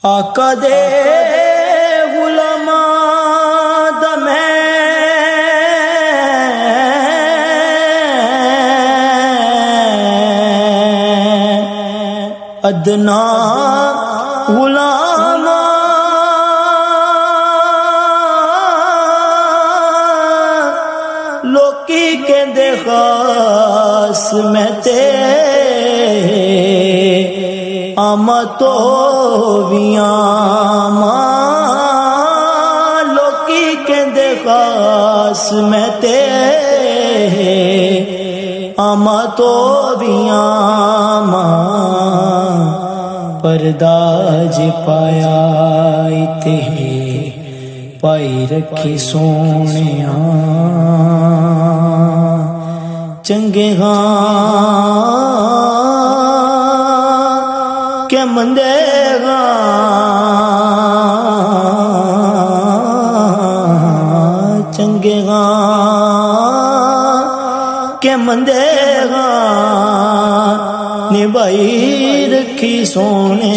आका दे गुलामा दा मैं अदना गुलामा लोकी कहंदे खास मैं ते आमा तो भी आमा लोकी कहंदे खास मैं ते आमा तो भी आमा परदाज पाया इते पाई रखी सोने चंगे के मंदे चंगे के मंदे निभाई रखी सोने